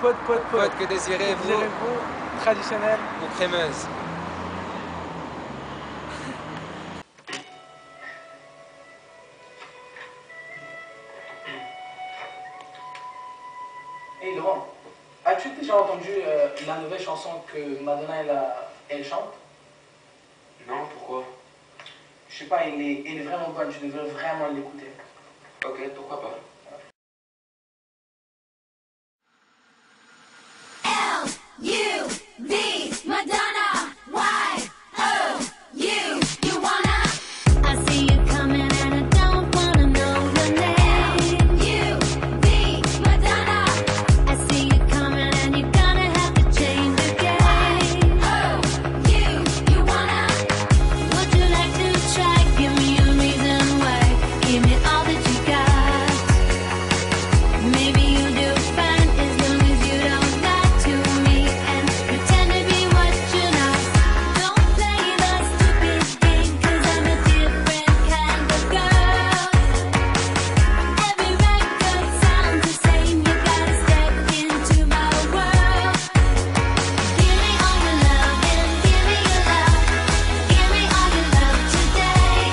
Pote, que désirez-vous? Traditionnel. Ou crémeuse? Hey Laurent, as-tu déjà entendu la nouvelle chanson que Madonna elle chante? Non, pourquoi? Je sais pas, elle est vraiment bonne, tu devrais vraiment l'écouter. Ok, pourquoi pas. L-U-V, Madonna, Y-O-U, you wanna? I see you coming and I don't wanna know your name. L-U-V, Madonna, I see you coming and you're gonna have to change the game. Y-O-U, you wanna? Would you like to try? Give me a reason why. Give me all that you got. Maybe you'll do fine as long as you don't lie to me and pretend to be what you're not. Don't play the stupid game, 'cause I'm a different kind of girl. Every record sounds the same, you gotta step into my world. Give me all your love and give me your love. Give me all your love today.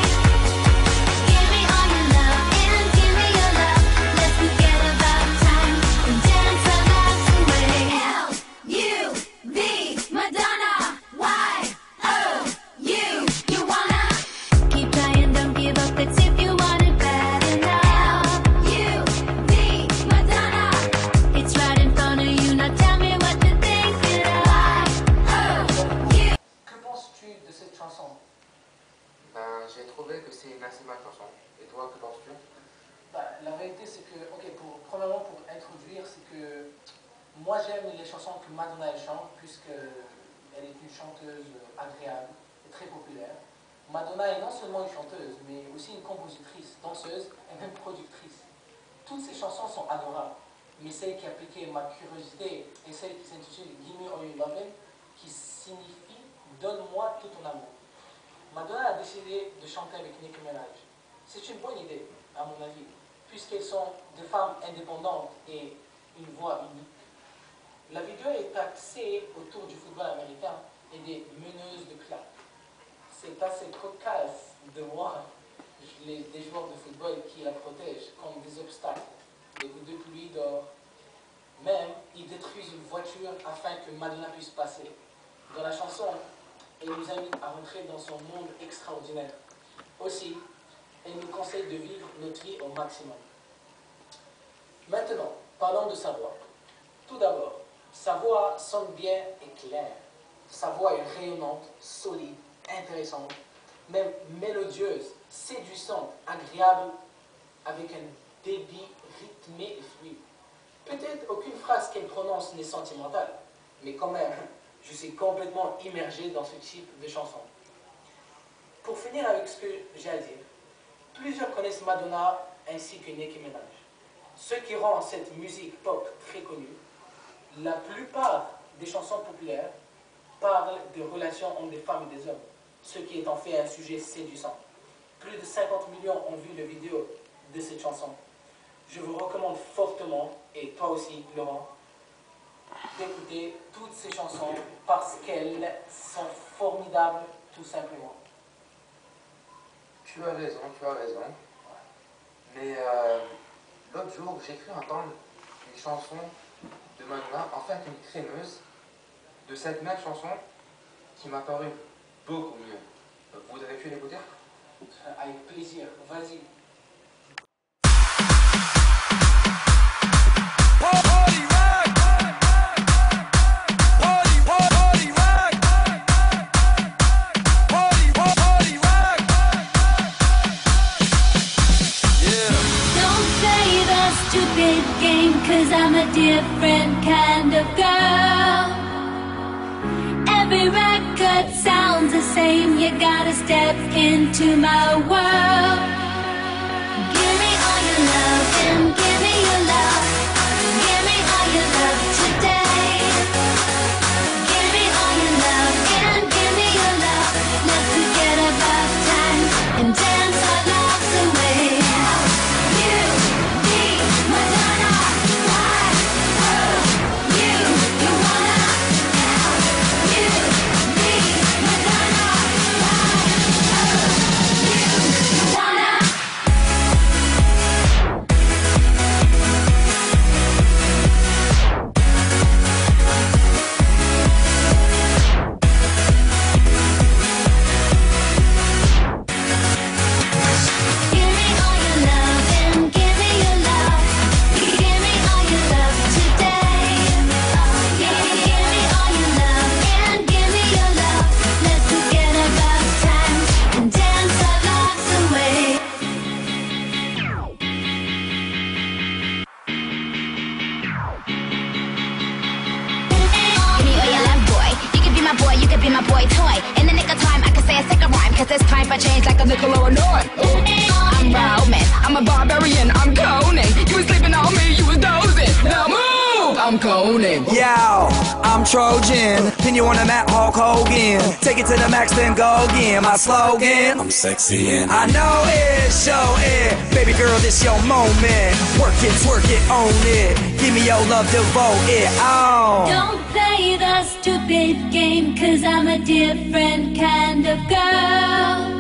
Give me all your love and give me your love. Let's forget about time and dance our lives away. L-U-V, Madonna, Y-O-U, you wanna? Keep trying, don't give up, it's if you want it bad enough. L-U-V, Madonna, it's right in front of you, now tell me what you're thinking of. Y-O-U. Que penses-tu de cette chanson? Ben, j'ai trouvé que c'est une assez bonne chanson. Et toi, que penses-tu? Bah, la vérité c'est que, ok, premièrement pour introduire, c'est que moi j'aime les chansons que Madonna elle chante, puisqu'elle est une chanteuse agréable et très populaire. Madonna est non seulement une chanteuse, mais aussi une compositrice, danseuse et même productrice. Toutes ces chansons sont adorables, mais celle qui a piqué ma curiosité est celle qui s'intitule Give Me All Your Lovin', qui signifie Donne-moi tout ton amour. Madonna a décidé de chanter avec Nicki Minaj. C'est une bonne idée, à mon avis, puisqu'elles sont des femmes indépendantes et une voix unique. La vidéo est axée autour du football américain et des meneuses de claques. C'est assez cocasse de voir des joueurs de football qui la protègent comme des obstacles, des gouttes de pluie d'or. Même, ils détruisent une voiture afin que Madonna puisse passer. Dans la chanson, elle nous invite à rentrer dans son monde extraordinaire. Aussi, elle nous conseille de vivre notre vie au maximum. Maintenant, parlons de sa voix. Tout d'abord, sa voix sonne bien et claire. Sa voix est rayonnante, solide, intéressante, même mélodieuse, séduisante, agréable, avec un débit rythmé et fluide. Peut-être aucune phrase qu'elle prononce n'est sentimentale, mais quand même, je suis complètement immergé dans ce type de chanson. Pour finir avec ce que j'ai à dire, plusieurs connaissent Madonna ainsi que Nicki Minaj. Ce qui rend cette musique pop très connue. La plupart des chansons populaires parlent de relations entre des femmes et des hommes, ce qui est en fait un sujet séduisant. Plus de 50 millions ont vu la vidéo de cette chanson. Je vous recommande fortement, et toi aussi Laurent, d'écouter toutes ces chansons parce qu'elles sont formidables tout simplement. Tu as raison, tu as raison. Mais l'autre jour, j'ai cru entendre une chanson de Madonna, en fait une crémeuse, de cette même chanson qui m'a paru beaucoup mieux. Voudrais-tu l'écouter? Avec plaisir, vas-y. Stupid game, 'cause I'm a different kind of girl. Every record sounds the same, you gotta step into my world. Give me all your love and give me your love. Give me all your love today. Give me all your love and give me your love. Let's forget about time and dance our lives away. You, me, Madonna, why, oh, you. Trojan. Pin you on the map, Hulk Hogan. Take it to the max, then go again. My slogan, I'm sexy and I know it, show it. Baby girl, this your moment. Work it, twerk it, own it. Give me your love, devote it on. Don't play the stupid game, 'cause I'm a different kind of girl.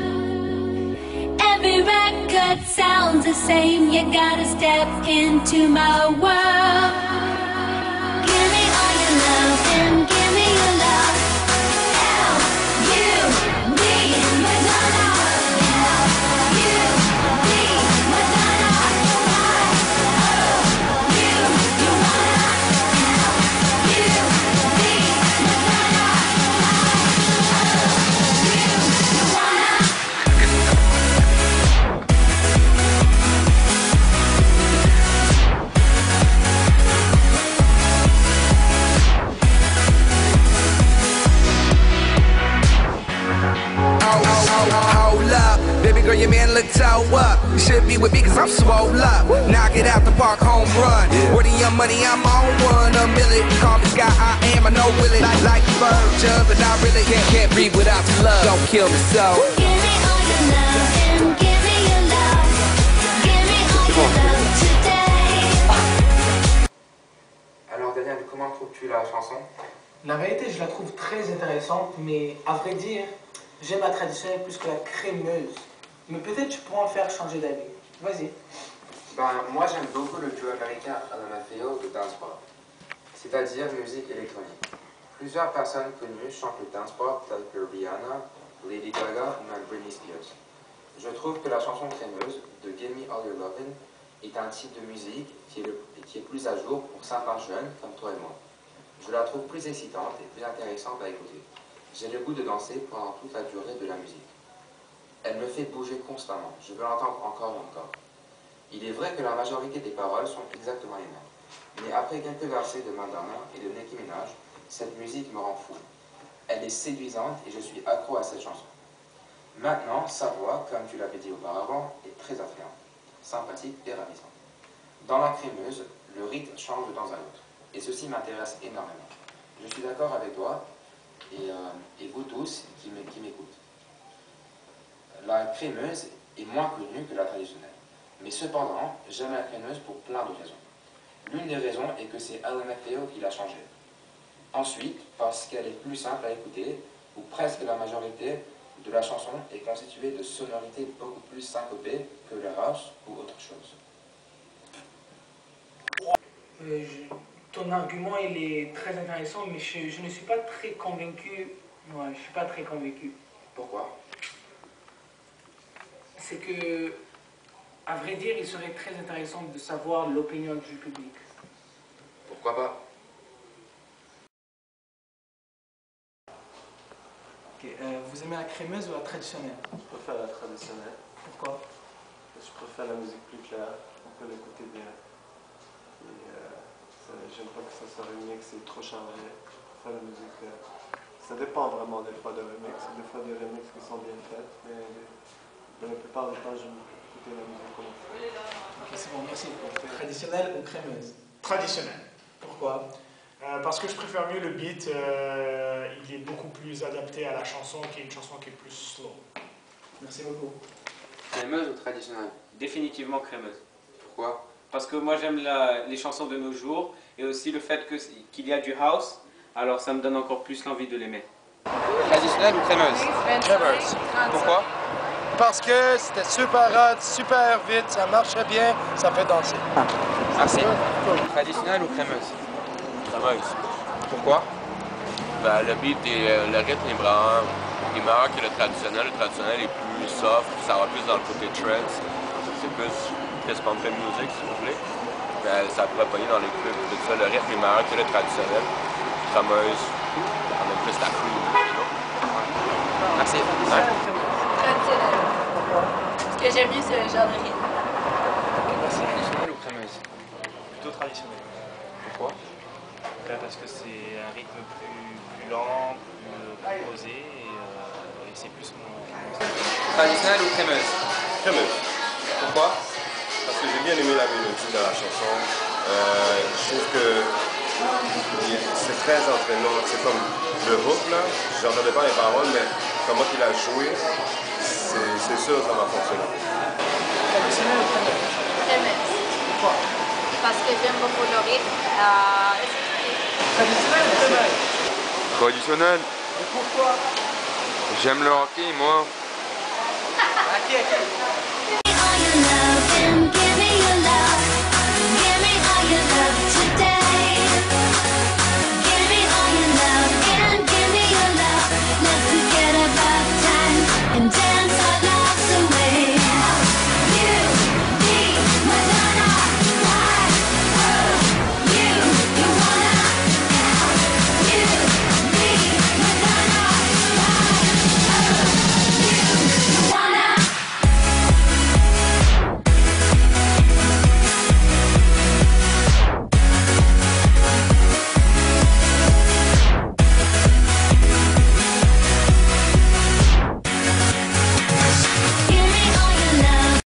Every record sounds the same, you gotta step into my world. Give me all your love and give me your love. L-U-V, Madonna. L-U-V, Madonna. I-O-U, you wanna. L-U-V, Madonna. I-O-U, you wanna. Hold up, baby girl, your man look toe up. You should be with me 'cause I'm swole up. Knock it out the park, home run. Where the young money, I'm on one. A million, call me Sky, I am, I know will it. Like Virgin, but I really can't breathe without your love. Don't kill me so. Give me all your love and give me your love. Give me all your love today. Alors Daniel, comment trouves-tu la chanson? La vérité, je la trouve très intéressante, mais à vrai dire, j'aime la traditionnelle plus que la crémeuse. Mais peut-être tu pourras en faire changer d'avis. Vas-y. Ben, moi j'aime beaucoup le duo américain LMFAO de dance pop, c'est-à-dire musique électronique. Plusieurs personnes connues chantent le dance pop telles que Rihanna, Lady Gaga ou même Britney Spears. Je trouve que la chanson crémeuse de Give Me All Your Lovin' est un type de musique qui est plus à jour pour certains jeunes comme toi et moi. Je la trouve plus excitante et plus intéressante à écouter. J'ai le goût de danser pendant toute la durée de la musique. Elle me fait bouger constamment, je veux l'entendre encore et encore. Il est vrai que la majorité des paroles sont exactement les mêmes. Mais après quelques versets de Madonna et de Nicki Minaj, cette musique me rend fou. Elle est séduisante et je suis accro à cette chanson. Maintenant, sa voix, comme tu l'avais dit auparavant, est très attrayante, sympathique et ravissante. Dans la crémeuse, le rythme change de temps à l'autre. Et ceci m'intéresse énormément. Je suis d'accord avec toi et vous tous qui m'écoutent. La crémeuse est moins connue que la traditionnelle. Mais cependant, j'aime la crémeuse pour plein de raisons. L'une des raisons est que c'est LMFAO qui l'a changée. Ensuite, parce qu'elle est plus simple à écouter, ou presque la majorité de la chanson est constituée de sonorités beaucoup plus syncopées que le house ou autre chose. Ton argument il est très intéressant, mais je ne suis pas très convaincu. Ouais, je suis pas très convaincu. Pourquoi? C'est que, à vrai dire, il serait très intéressant de savoir l'opinion du public. Pourquoi pas? Okay, vous aimez la crémeuse ou la traditionnelle? Je préfère la traditionnelle. Pourquoi? Je préfère la musique plus claire, on peut l'écouter bien. J'aime pas que ça soit remix, c'est trop chargé. Je préfère la musique. Ça dépend vraiment des fois de remix. Des fois des remix qui sont bien faites, mais dans la plupart du temps, j'aime écouter la musique comme on fait. Ok, c'est bon, merci. Traditionnelle ou crémeuse? Traditionnelle. Pourquoi? Parce que je préfère mieux le beat, il est beaucoup plus adapté à la chanson, qui est une chanson qui est plus slow. Merci beaucoup. Crémeuse ou traditionnelle? Définitivement crémeuse. Pourquoi? Parce que moi j'aime les chansons de nos jours et aussi le fait qu'il y a du house, alors ça me donne encore plus l'envie de l'aimer. Traditionnelle ou crémeuse? Crémeuse. Pourquoi? Parce que c'était super hot, super vite, ça marchait bien, ça fait danser. Merci. Traditionnelle ou crémeuse? Crémeuse. Pourquoi? Ben, le beat et le rythme est vraiment meilleur que le traditionnel. Le traditionnel est plus soft, ça va plus dans le côté trance. C'est plus qu'est-ce qu'on fait de musique, si vous voulez. Ben, ça pourrait pogner dans les clubs. Tout ça, le rythme est meilleur que le traditionnel. Crémeuse, on a plus la crew. Merci. Traditionnel. Ce que j'aime mieux, c'est le genre de rythme. Traditionnelle ou crémeuse? Plutôt traditionnel. Pourquoi? Parce que c'est un rythme plus lent, plus posé et c'est plus mon... Traditionnelle ou crémeuse? Crémeuse. Pourquoi? Parce que j'ai bien aimé la mélodie de la chanson. Je trouve que C'est très entraînant. C'est comme le hook, là. J'entendais pas les paroles, mais comment il a joué, c'est sûr que ça va fonctionner. Traditionnel ou TMX? Pourquoi? Parce que j'aime beaucoup le rythme. Traditionnel ou TMX? Traditionnel. Et pourquoi? J'aime le hockey, moi. Ok. All your love and